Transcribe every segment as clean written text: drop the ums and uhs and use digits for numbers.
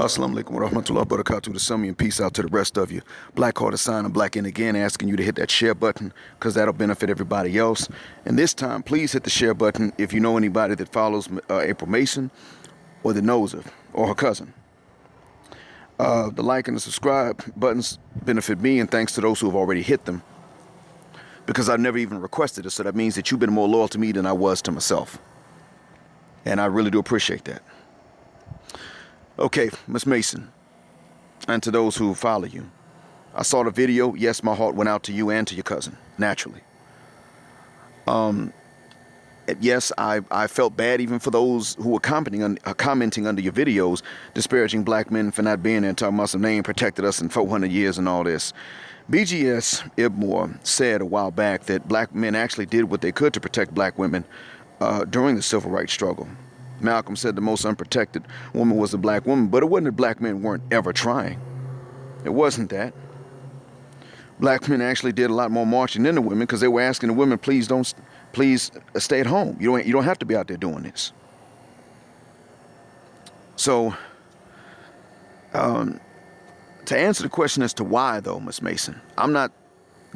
Assalamu alaikum wa rahmatullahi wa barakatuh. To some and peace out to the rest of you. Black Heart sign, I'm black in again, asking you to hit that share button because that'll benefit everybody else. And this time, please hit the share button if you know anybody that follows April Mason or that knows her or her cousin. The like and the subscribe buttons benefit me, and thanks to those who have already hit them, because I've never even requested it. So that means that you've been more loyal to me than I was to myself. And I really do appreciate that. Okay, Miss Mason, and to those who follow you, I saw the video. Yes, my heart went out to you and to your cousin, naturally. Yes, I felt bad even for those who were commenting under your videos, disparaging black men for not being there and talking about some they ain't protected us in 400 years and all this. BGS Ibmore said a while back that black men actually did what they could to protect black women during the civil rights struggle. Malcolm said the most unprotected woman was a black woman, but it wasn't that black men weren't ever trying. It wasn't that. Black men actually did a lot more marching than the women because they were asking the women, please stay at home. You don't have to be out there doing this. So, to answer the question as to why, though, Miss Mason, I'm not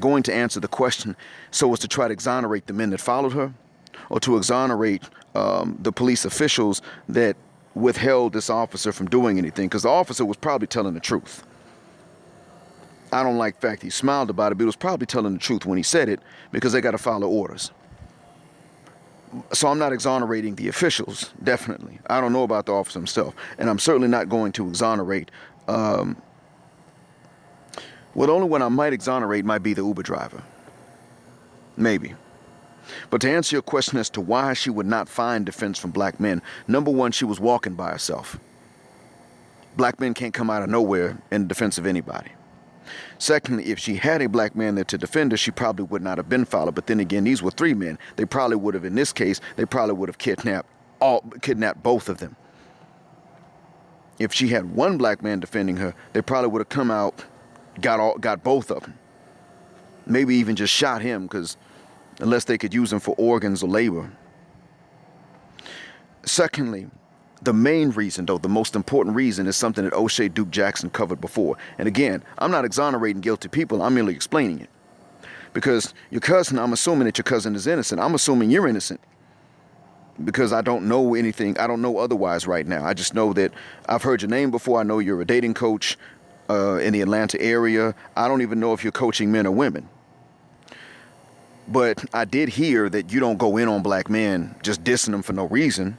going to answer the question so as to try to exonerate the men that followed her or to exonerate the police officials that withheld this officer from doing anything, because the officer was probably telling the truth. I don't like the fact he smiled about it, but he was probably telling the truth when he said it, because they got to follow orders. So I'm not exonerating the officials, definitely. I don't know about the officer himself, and I'm certainly not going to exonerate. Well, the only one I might exonerate might be the Uber driver. Maybe. But to answer your question as to why she would not find defense from black men, number one, she was walking by herself. Black men can't come out of nowhere in defense of anybody. Secondly, if she had a black man there to defend her, she probably would not have been followed. But then again, these were three men. They probably would have, in this case, they probably would have kidnapped both of them. If she had one black man defending her, they probably would have come out, got both of them. Maybe even just shot him, because unless they could use him for organs or labor. Secondly, the main reason, though, the most important reason, is something that O'Shea Duke Jackson covered before. And again, I'm not exonerating guilty people, I'm merely explaining it. Because your cousin, I'm assuming that your cousin is innocent. I'm assuming you're innocent. Because I don't know anything, I don't know otherwise right now. I just know that I've heard your name before. I know you're a dating coach in the Atlanta area. I don't even know if you're coaching men or women. But I did hear that you don't go in on black men, just dissing them for no reason.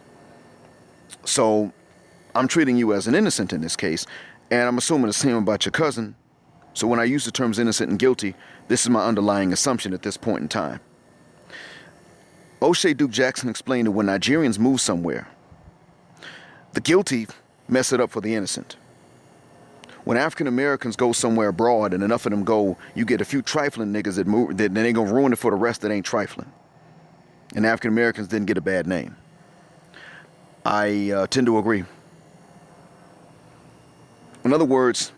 So I'm treating you as an innocent in this case, and I'm assuming the same about your cousin. So when I use the terms innocent and guilty, this is my underlying assumption at this point in time. O'Shea Duke Jackson explained that when Nigerians move somewhere, the guilty mess it up for the innocent. When African Americans go somewhere abroad and enough of them go, you get a few trifling niggas that move, that they gonna ruin it for the rest that ain't trifling. And African Americans didn't get a bad name. I tend to agree. In other words,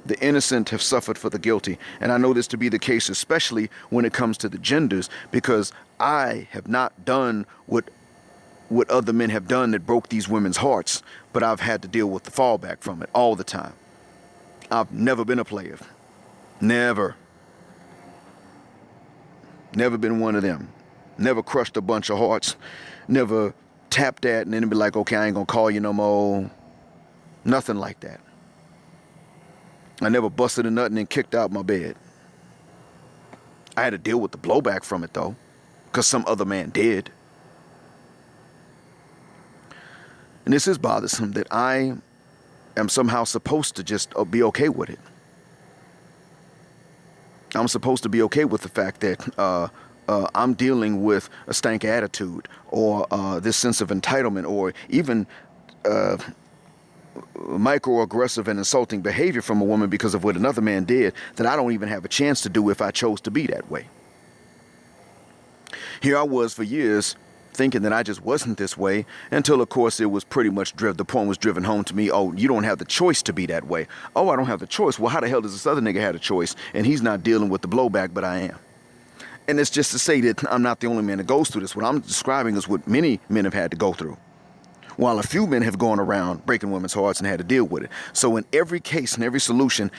the innocent have suffered for the guilty. And I know this to be the case, especially when it comes to the genders, because I have not done what other men have done that broke these women's hearts, but I've had to deal with the fallback from it all the time. I've never been a player. Never. Never been one of them. Never crushed a bunch of hearts. Never tapped that and then be like, okay, I ain't gonna call you no more. Nothing like that. I never busted a nut and then kicked out my bed. I had to deal with the blowback from it, though, because some other man did. And this is bothersome that I am somehow supposed to just be okay with it. I'm supposed to be okay with the fact that I'm dealing with a stank attitude or this sense of entitlement or even microaggressive and insulting behavior from a woman because of what another man did that I don't even have a chance to do if I chose to be that way. Here I was for years thinking that I just wasn't this way until, of course, it was pretty much the point was driven home to me. Oh, you don't have the choice to be that way. Oh, I don't have the choice. Well, how the hell does this other nigga have a choice? And he's not dealing with the blowback, but I am. And it's just to say that I'm not the only man that goes through this. What I'm describing is what many men have had to go through. while a few men have gone around breaking women's hearts and had to deal with it. So in every case, in every solution,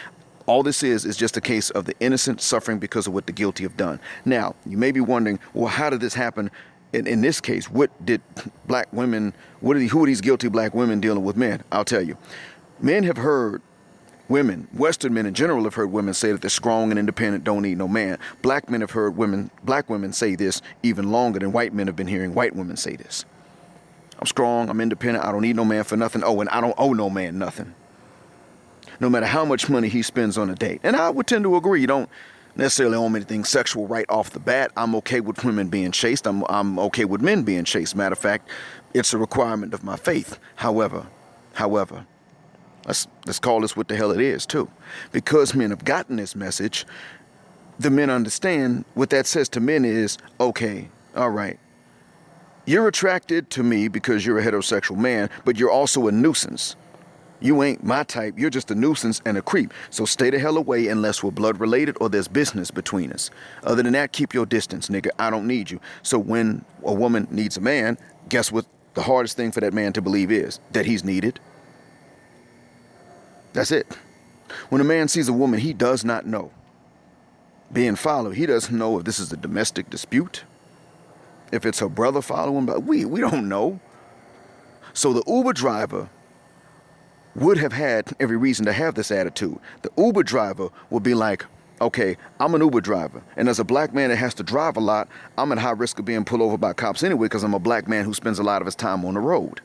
all this is just a case of the innocent suffering because of what the guilty have done. Now, you may be wondering, well, how did this happen in this case? What did black women, who are these guilty black women dealing with men? I'll tell you. Men have heard women, Western men in general have heard women say that they're strong and independent, don't need no man. Black men have heard black women say this even longer than white men have been hearing white women say this. I'm strong, I'm independent, I don't need no man for nothing. Oh, and I don't owe no man nothing. No matter how much money he spends on a date. And I would tend to agree, you don't necessarily owe me anything sexual right off the bat. I'm okay with women being chaste. I'm okay with men being chaste. Matter of fact, it's a requirement of my faith. However, let's call this what the hell it is too. Because men have gotten this message, the men understand what that says to men is, okay, all right, you're attracted to me because you're a heterosexual man, but you're also a nuisance. You ain't my type. You're just a nuisance and a creep. So stay the hell away unless we're blood related or there's business between us. Other than that, keep your distance, nigga. I don't need you. So when a woman needs a man, guess what the hardest thing for that man to believe is? That he's needed. That's it. When a man sees a woman he does not know being followed, he doesn't know if this is a domestic dispute, if it's her brother following, but we don't know. So the Uber driver would have had every reason to have this attitude. The Uber driver would be like, okay, I'm an Uber driver, and as a black man that has to drive a lot, I'm at high risk of being pulled over by cops anyway because I'm a black man who spends a lot of his time on the road.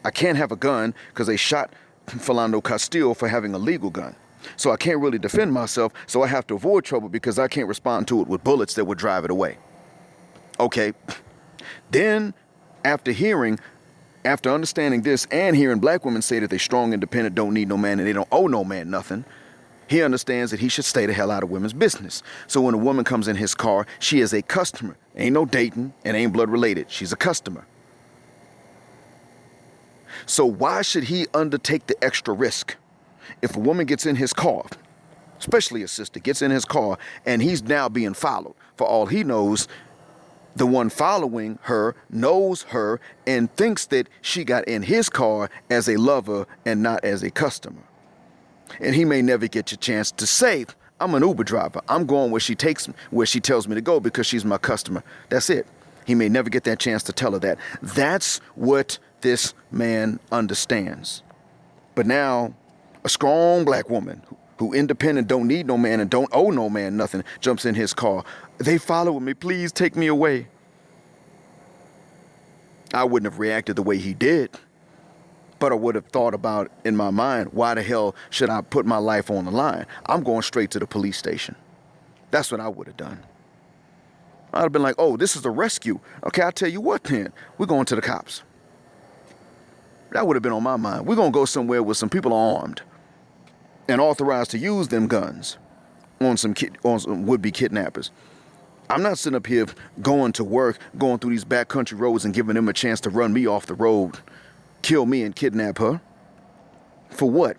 I can't have a gun because they shot Philando Castile for having a legal gun. So I can't really defend myself, so I have to avoid trouble because I can't respond to it with bullets that would drive it away. Okay, then after understanding this and hearing black women say that they're strong, independent, don't need no man, and they don't owe no man nothing, he understands that he should stay the hell out of women's business. So when a woman comes in his car, she is a customer. Ain't no dating and ain't blood related. She's a customer. So why should he undertake the extra risk? If a woman gets in his car, especially a sister, gets in his car and he's now being followed, for all he knows, the one following her knows her and thinks that she got in his car as a lover and not as a customer. And he may never get your chance to say, I'm an Uber driver. I'm going where she tells me to go because she's my customer. That's it. He may never get that chance to tell her that. That's what this man understands. But now, a strong black woman who independent, don't need no man and don't owe no man nothing, jumps in his car. They following me, please take me away. I wouldn't have reacted the way he did, but I would have thought about in my mind, why the hell should I put my life on the line? I'm going straight to the police station. That's what I would have done. I'd have been like, oh, this is a rescue. Okay, I'll tell you what then. We're going to the cops. That would have been on my mind. We're going to go somewhere where some people are armed and authorized to use them guns on some would-be kidnappers. I'm not sitting up here going to work, going through these backcountry roads and giving them a chance to run me off the road, kill me and kidnap her. For what?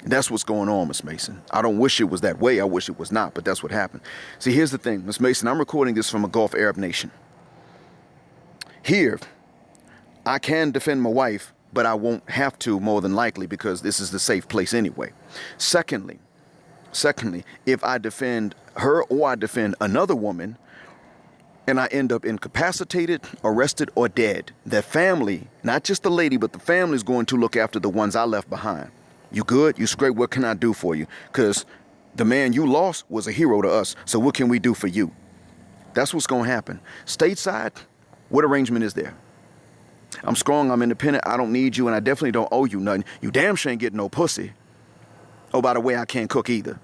That's what's going on, Miss Mason. I don't wish it was that way. I wish it was not, but that's what happened. See, here's the thing, Miss Mason, I'm recording this from a Gulf Arab nation. Here, I can defend my wife, but I won't have to more than likely because this is the safe place anyway. Secondly, if I defend her or I defend another woman and I end up incapacitated, arrested, or dead, that family, not just the lady, but the family is going to look after the ones I left behind. You good? You straight? What can I do for you? Because the man you lost was a hero to us, so what can we do for you? That's what's going to happen. Stateside, what arrangement is there? I'm strong, I'm independent, I don't need you, and I definitely don't owe you nothing. You damn sure ain't getting no pussy. Oh, by the way, I can't cook either.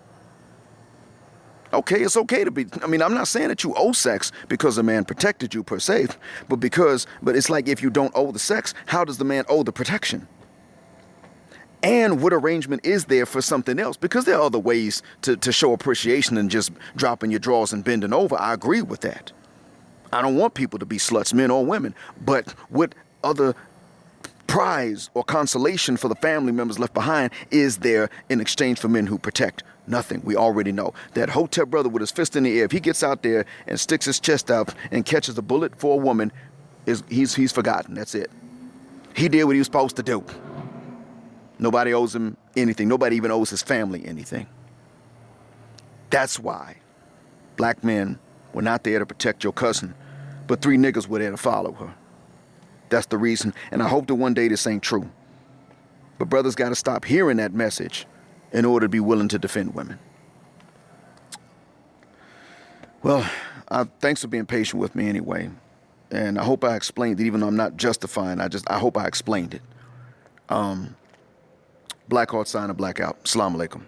Okay, it's okay to be, I'm not saying that you owe sex because a man protected you per se, but it's like if you don't owe the sex, how does the man owe the protection? And what arrangement is there for something else? Because there are other ways to show appreciation than just dropping your drawers and bending over. I agree with that. I don't want people to be sluts, men or women, but what other prize or consolation for the family members left behind is there in exchange for men who protect? Nothing. We already know that Hotep brother with his fist in the air, if he gets out there and sticks his chest out and catches a bullet for a woman, he's forgotten. That's it. He did what he was supposed to do. Nobody owes him anything. Nobody even owes his family anything. That's why black men were not there to protect your cousin, but 3 niggas were there to follow her. That's the reason. And I hope that one day this ain't true. But brothers got to stop hearing that message in order to be willing to defend women. Well, thanks for being patient with me anyway. And I hope I explained it, even though I'm not justifying. I hope I explained it. Black Heart sign and blackout. Assalamu alaikum.